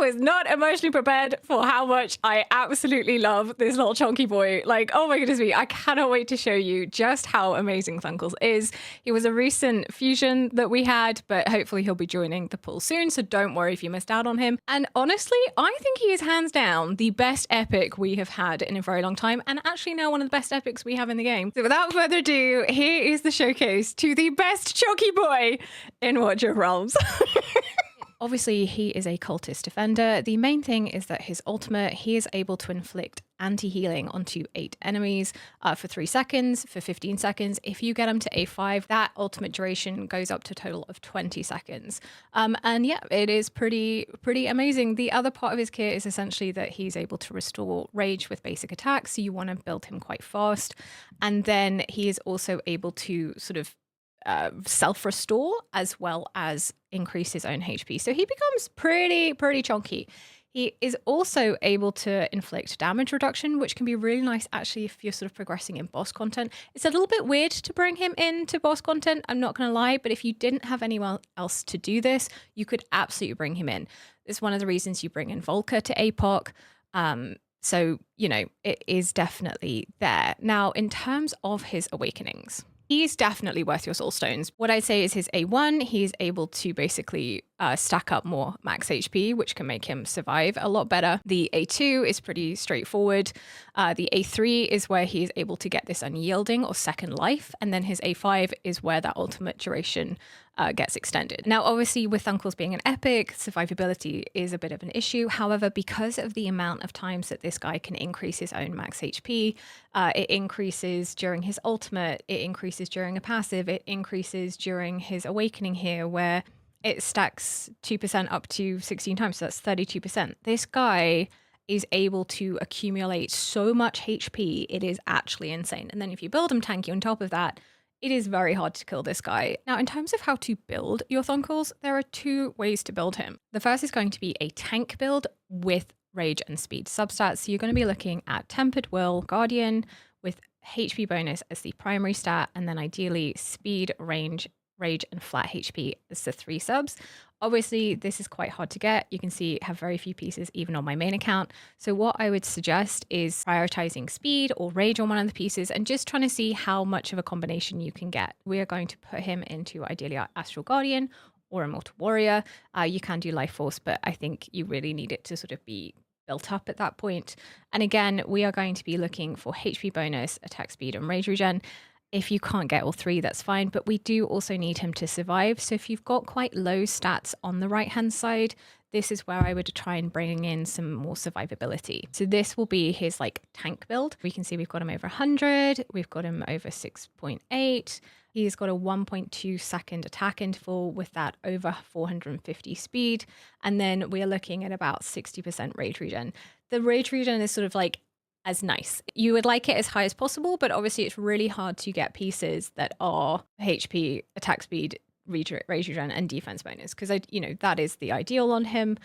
was not emotionally prepared for how much I absolutely love this little chunky boy. Like, oh my goodness me, I cannot wait to show you just how amazing Thunkles is. He was a recent fusion that we had, but hopefully he'll be joining the pool soon, so don't worry if you missed out on him. And honestly, I think he is hands down the best epic we have had in a very long time, and actually now one of the best epics we have in the game. So without further ado, here is the showcase to the best chunky boy in Watcher of Realms. Obviously, he is a cultist defender. The main thing is that his ultimate, he is able to inflict anti-healing onto 8 enemies for 3 seconds, for 15 seconds. If you get him to A5, that ultimate duration goes up to a total of 20 seconds. And yeah, it is pretty amazing. The other part of his kit is essentially that he's able to restore rage with basic attacks. So you want to build him quite fast. And then he is also able to sort of self-restore as well as increase his own HP. So he becomes pretty chunky. He is also able to inflict damage reduction, which can be really nice actually if you're sort of progressing in boss content. It's a little bit weird to bring him into boss content, I'm not going to lie, but if you didn't have anyone else to do this, you could absolutely bring him in. It's one of the reasons you bring in Volker to APOC. So, you know, it is definitely there. Now, in terms of his awakenings, he's definitely worth your soul stones. What I'd say is his A1, he's able to basically stack up more max HP, which can make him survive a lot better. The A2 is pretty straightforward. The A3 is where he is able to get this unyielding or second life. And then his A5 is where that ultimate duration gets extended. Now, obviously, with Thunkles being an epic, survivability is a bit of an issue. However, because of the amount of times that this guy can increase his own max HP, it increases during his ultimate, it increases during a passive, it increases during his awakening here, where it stacks 2% up to 16 times. So that's 32%. This guy is able to accumulate so much HP, it is actually insane. And then if you build him tanky on top of that, it is very hard to kill this guy. Now, in terms of how to build your Thunkles, there are 2 ways to build him. The first is going to be a tank build with rage and speed substats. So you're going to be looking at Tempered Will, Guardian, with HP bonus as the primary stat, and then ideally speed, range, rage, and flat HP as the 3 subs. Obviously, this is quite hard to get. You can see I have very few pieces even on my main account. So what I would suggest is prioritizing speed or rage on one of the pieces and just trying to see how much of a combination you can get. We are going to put him into ideally our Astral Guardian or Immortal Warrior. You can do Life Force, but I think you really need it to sort of be built up at that point. And again, we are going to be looking for HP bonus, attack speed, and rage regen. If you can't get all 3, that's fine, but we do also need him to survive. So if you've got quite low stats on the right-hand side, this is where I would try and bring in some more survivability. So this will be his like tank build. We can see we've got him over 100, we've got him over 6.8. He's got a 1.2 second attack interval with that over 450 speed. And then we're looking at about 60% rage regen. The rage regen is sort of like as nice. You would like it as high as possible, but obviously it's really hard to get pieces that are HP, attack speed, rage regen, and defense bonus, because that is the ideal on him.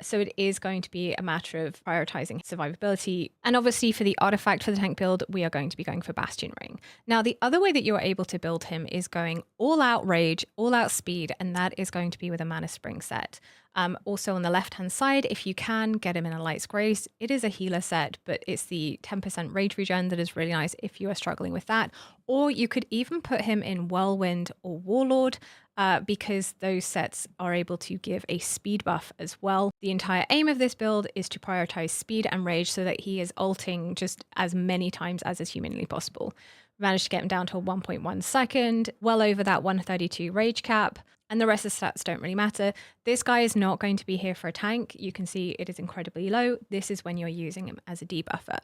So it is going to be a matter of prioritizing survivability. And obviously for the artifact for the tank build, we are going to be going for Bastion Ring. Now, the other way that you're able to build him is going all out rage, all out speed, and that is going to be with a Mana Spring set. Also on the left-hand side, if you can get him in a Light's Grace, it is a healer set, but it's the 10% rage regen that is really nice if you are struggling with that. Or you could even put him in Whirlwind or Warlord, because those sets are able to give a speed buff as well. The entire aim of this build is to prioritize speed and rage so that he is ulting just as many times as is humanly possible. We managed to get him down to a 1.1 second, well over that 132 rage cap, and the rest of the stats don't really matter. This guy is not going to be here for a tank. You can see it is incredibly low. This is when you're using him as a debuffer.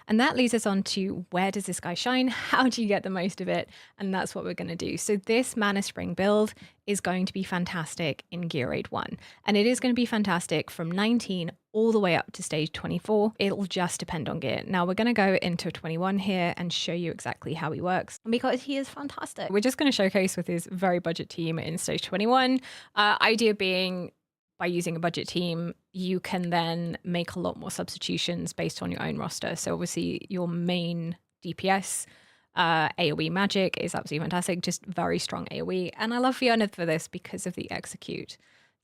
And that leads us on to where does this guy shine? How do you get the most of it? And that's what we're going to do. So this Mana Spring build is going to be fantastic in Gear Raid 1. And it is going to be fantastic from 19 all the way up to stage 24. It'll just depend on gear. Now we're going to go into 21 here and show you exactly how he works, because he is fantastic. We're just going to showcase with his very budget team in stage 21. Idea being, by using a budget team, you can then make a lot more substitutions based on your own roster. So obviously your main DPS, AoE magic is absolutely fantastic, just very strong AoE. And I love Fiona for this because of the execute.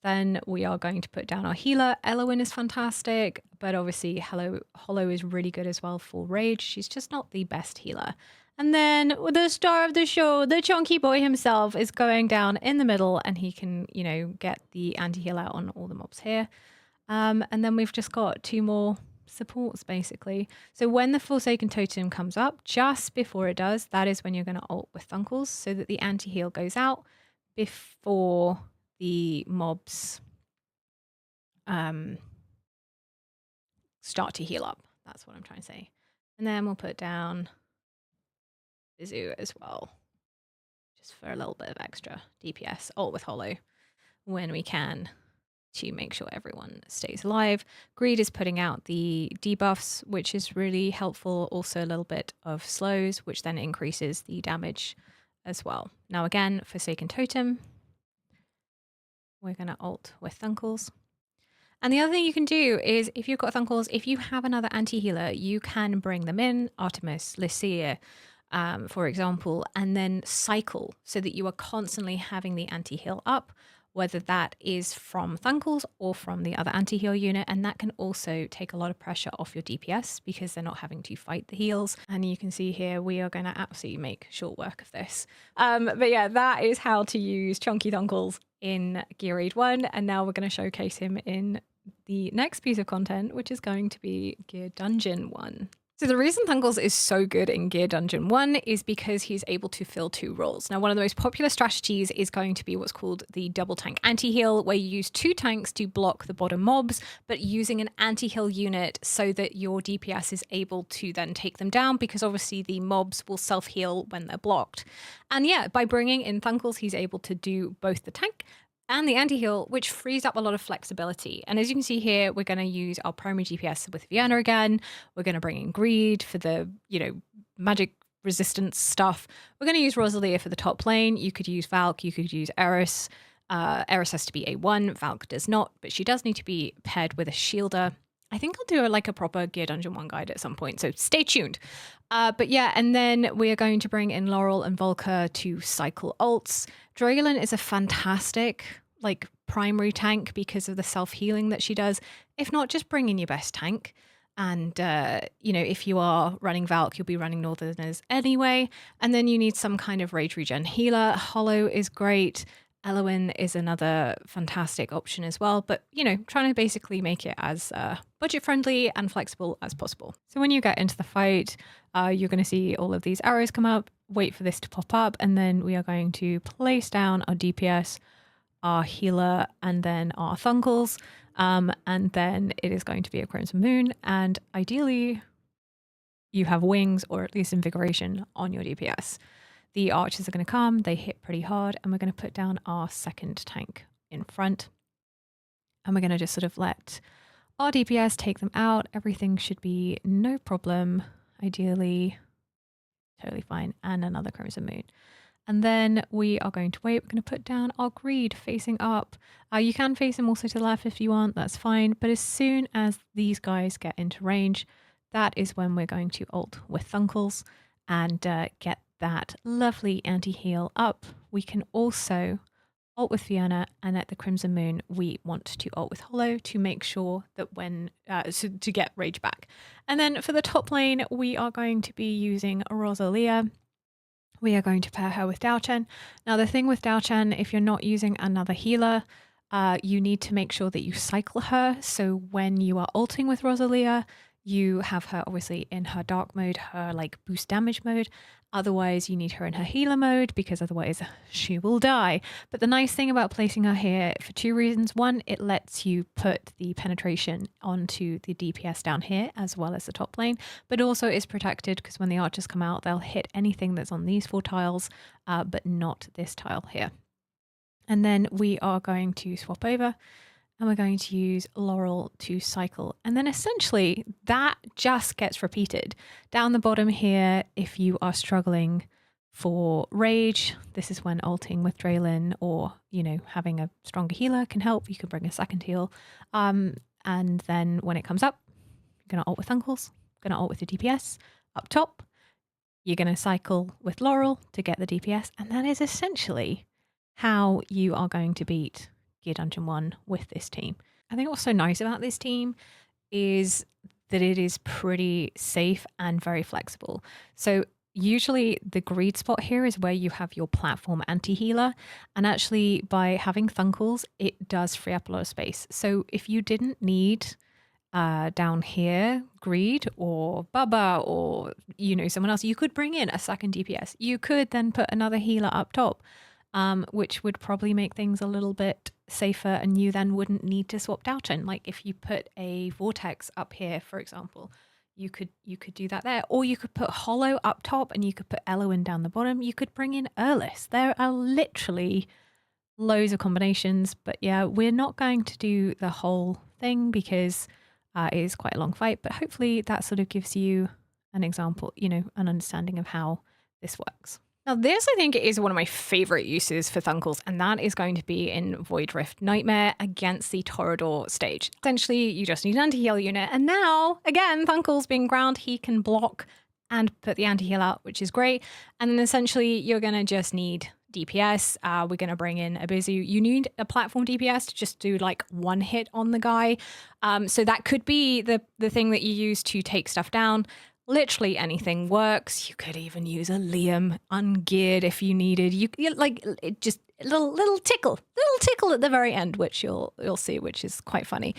Then we are going to put down our healer. Elowin is fantastic, but obviously Hollow is really good as well for rage. She's just not the best healer. And then the star of the show, the chunky boy himself, is going down in the middle, and he can, you know, get the anti-heal out on all the mobs here. And then we've just got 2 more supports basically. So when the Forsaken Totem comes up, just before it does, that is when you're going to ult with Thunkles so that the anti-heal goes out before the mobs start to heal up. That's what I'm trying to say. And then we'll put down the zoo as well, just for a little bit of extra DPS, ult with Hollow when we can, to make sure everyone stays alive. Greed is putting out the debuffs, which is really helpful. Also a little bit of slows, which then increases the damage as well. Now again, Forsaken Totem, we're going to ult with Thunkles. And the other thing you can do is, if you've got Thunkles, if you have another anti-healer, you can bring them in, Artemis, Lycia, for example, and then cycle so that you are constantly having the anti-heal up, whether that is from Thunkles or from the other anti-heal unit. And that can also take a lot of pressure off your DPS because they're not having to fight the heals. And you can see here, we are going to absolutely make short work of this. But yeah, that is how to use Chunky Thunkles in Gear Raid 1. And now we're going to showcase him in the next piece of content, which is going to be Gear Dungeon 1. So the reason Thunkles is so good in Gear Dungeon 1 is because he's able to fill 2 roles. Now, one of the most popular strategies is going to be what's called the double tank anti-heal, where you use 2 tanks to block the bottom mobs, but using an anti-heal unit so that your DPS is able to then take them down, because obviously the mobs will self-heal when they're blocked. And yeah, by bringing in Thunkles, he's able to do both the tank and the anti-heal, which frees up a lot of flexibility. And as you can see here, we're going to use our primary DPS with Vienna again. We're going to bring in Greed for the, you know, magic resistance stuff. We're going to use Rosalia for the top lane. You could use Valk, you could use Eris. Eris has to be A1, Valk does not, but she does need to be paired with a shielder. I think I'll do a proper Gear Dungeon 1 guide at some point, so stay tuned. But yeah, and then we are going to bring in Laurel and Volker to cycle ults. Draylin is a fantastic primary tank because of the self-healing that she does. If not, just bring in your best tank. And, you know, if you are running Valk, you'll be running Northerners anyway. And then you need some kind of rage regen healer. Hollow is great. Elowin is another fantastic option as well, but, you know, trying to basically make it as budget friendly and flexible as possible. So when you get into the fight, you're going to see all of these arrows come up, wait for this to pop up, and then we are going to place down our DPS, our healer, and then our Thunkles, and then it is going to be a Crimson Moon, and ideally you have wings or at least invigoration on your DPS. The archers are going to come, they hit pretty hard, and we're going to put down our second tank in front. And we're going to just sort of let our DPS take them out. Everything should be no problem, ideally, totally fine, and another Crimson Moon. And then we are going to wait. We're going to put down our Greed facing up. You can face him also to the left if you want, that's fine. But as soon as these guys get into range, that is when we're going to ult with Thunkles and get that lovely anti-heal up. We can also ult with Fiona, and at the Crimson Moon we want to ult with Hollow to make sure that when to get rage back. And then for the top lane we are going to be using Rosalia. We are going to pair her with Daochen. Now the thing with Daochen, if you're not using another healer, you need to make sure that you cycle her. So when you are ulting with Rosalia, you have her obviously in her dark mode, her boost damage mode. Otherwise you need her in her healer mode, because otherwise she will die. But the nice thing about placing her here for 2 reasons. One, it lets you put the penetration onto the DPS down here as well as the top lane, but also is protected because when the archers come out, they'll hit anything that's on these 4 tiles, but not this tile here. And then we are going to swap over, and we're going to use Laurel to cycle. And then essentially that just gets repeated. Down the bottom here, if you are struggling for rage, this is when ulting with Draylin or, you know, having a stronger healer can help. You can bring a second heal. And then when it comes up, you're going to ult with Thunkles, going to ult with the DPS. Up top, you're going to cycle with Laurel to get the DPS. And that is essentially how you are going to beat Gear Dungeon 1 with this team. I think what's so nice about this team is that it is pretty safe and very flexible. So usually the greed spot here is where you have your platform anti-healer. And actually by having Thunkles, it does free up a lot of space. So if you didn't need down here greed or Bubba or, you know, someone else, you could bring in a second DPS. You could then put another healer up top, which would probably make things a little bit safer, and you then wouldn't need to swap Dalton. Like if you put a Vortex up here, for example, you could do that there, or you could put Hollow up top and you could put Eloin down the bottom. You could bring in Earless. There are literally loads of combinations, but yeah, we're not going to do the whole thing because it is quite a long fight, but hopefully that sort of gives you an example, you know, an understanding of how this works. Now, this, I think, is one of my favorite uses for Thunkles, and that is going to be in Void Rift Nightmare against the Torador stage. Essentially, you just need an anti-heal unit, and now, again, Thunkles being ground, he can block and put the anti-heal out, which is great. And then essentially, you're going to just need DPS. We're going to bring in Abizu. You need a platform DPS to just do like one hit on the guy. So that could be the thing that you use to take stuff down. Literally anything works. You could even use a Liam ungeared if you needed. You like it, just a little tickle at the very end, which you'll see, which is quite funny.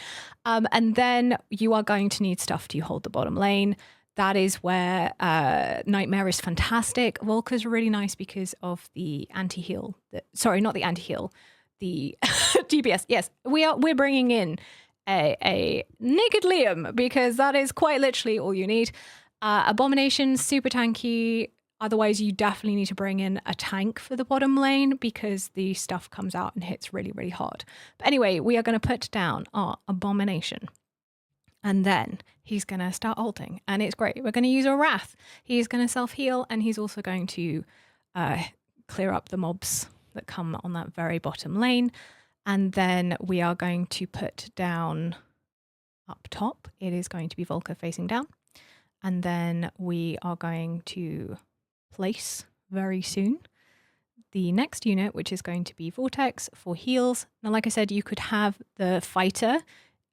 And then you are going to need stuff to hold the bottom lane. That is where Nightmare is fantastic. Volker's really nice because of the anti-heal. Sorry, not the anti-heal. The DPS. Yes, we're bringing in a naked Liam because that is quite literally all you need. Abomination, super tanky. Otherwise, you definitely need to bring in a tank for the bottom lane because the stuff comes out and hits really, really hard. But anyway, we are going to put down our Abomination. And then he's going to start ulting. And it's great. We're going to use a Wrath. He's going to self-heal. And he's also going to clear up the mobs that come on that very bottom lane. And then we are going to put down up top. It is going to be Volker facing down. And then we are going to place very soon the next unit, which is going to be Vortex for heals. Now, like I said, you could have the fighter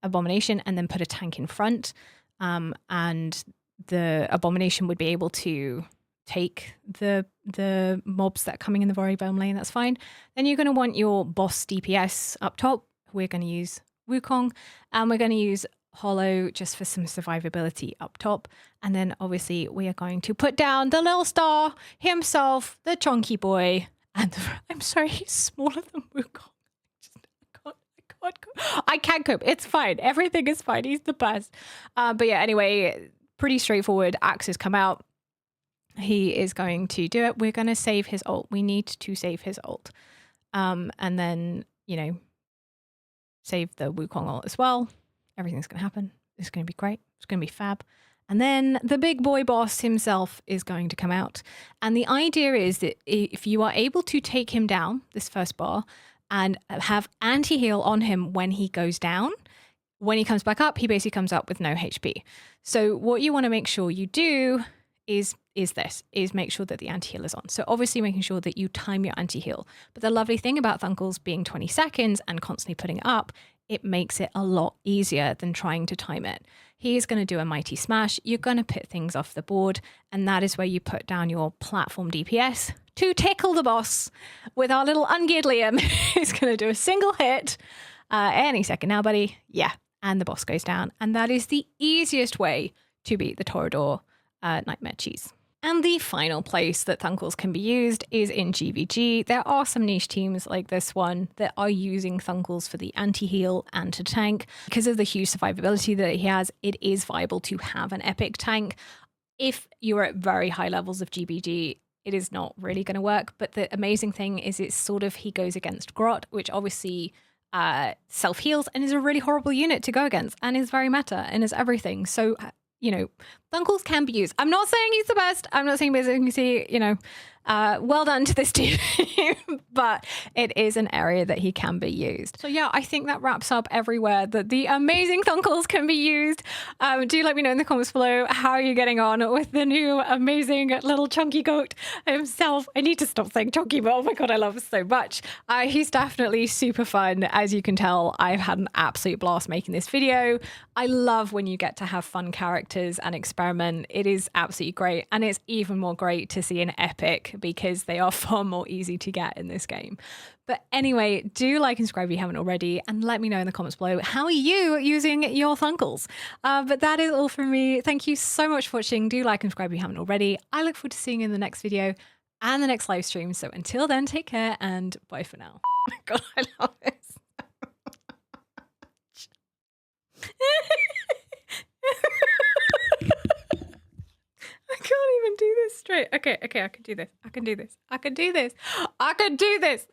Abomination and then put a tank in front. And the Abomination would be able to take the mobs that are coming in the very bottom lane. That's fine. Then you're going to want your boss DPS up top. We're going to use Wukong, and we're going to use Hollow just for some survivability up top. And then obviously we are going to put down the little star himself, the chunky boy. And I'm sorry, he's smaller than Wukong. I can't cope. It's fine. Everything is fine. He's the best. But yeah, anyway, pretty straightforward. Axes come out. He is going to do it. We're going to save his ult. We need to save his ult. And then, you know, save the Wukong ult as well. Everything's going to happen. It's going to be great. It's going to be fab. And then the big boy boss himself is going to come out. And the idea is that if you are able to take him down, this first bar, and have anti-heal on him when he goes down, when he comes back up, he basically comes up with no HP. So what you want to make sure you do is make sure that the anti-heal is on. So obviously making sure that you time your anti-heal. But the lovely thing about Thunkles being 20 seconds and constantly putting it up, it makes it a lot easier than trying to time it. He's going to do a mighty smash. You're going to put things off the board. And that is where you put down your platform DPS to tickle the boss with our little ungeared Liam. He's going to do a single hit any second now, buddy. Yeah. And the boss goes down. And that is the easiest way to beat the Torador Nightmare Cheese. And the final place that Thunkles can be used is in GVG. There are some niche teams like this one that are using Thunkles for the anti-heal and to tank. Because of the huge survivability that he has, it is viable to have an epic tank. If you're at very high levels of GVG, it is not really going to work. But the amazing thing is it's sort of, he goes against Grot, which obviously self-heals and is a really horrible unit to go against and is very meta and is everything. So, you know, Thunkles can be used. I'm not saying he's the best. I'm not saying basically, you know, Well done to this team, but it is an area that he can be used. So yeah, I think that wraps up everywhere that the amazing Thunkles can be used. Do let me know in the comments below how are you getting on with the new amazing little chunky goat himself. I need to stop saying chunky, but oh my god, I love him so much. He's definitely super fun. As you can tell, I've had an absolute blast making this video. I love when you get to have fun characters and experiment. It is absolutely great, and it's even more great to see an epic because they are far more easy to get in this game. But anyway, do like and subscribe if you haven't already, and let me know in the comments below how are you using your Thunkles. But that is all from me. Thank you so much for watching. Do like and subscribe if you haven't already. I look forward to seeing you in the next video and the next live stream. So until then, take care and bye for now. Oh my god, I love this. I can't even do this straight. Okay, I can do this. I can do this. I can do this. I can do this.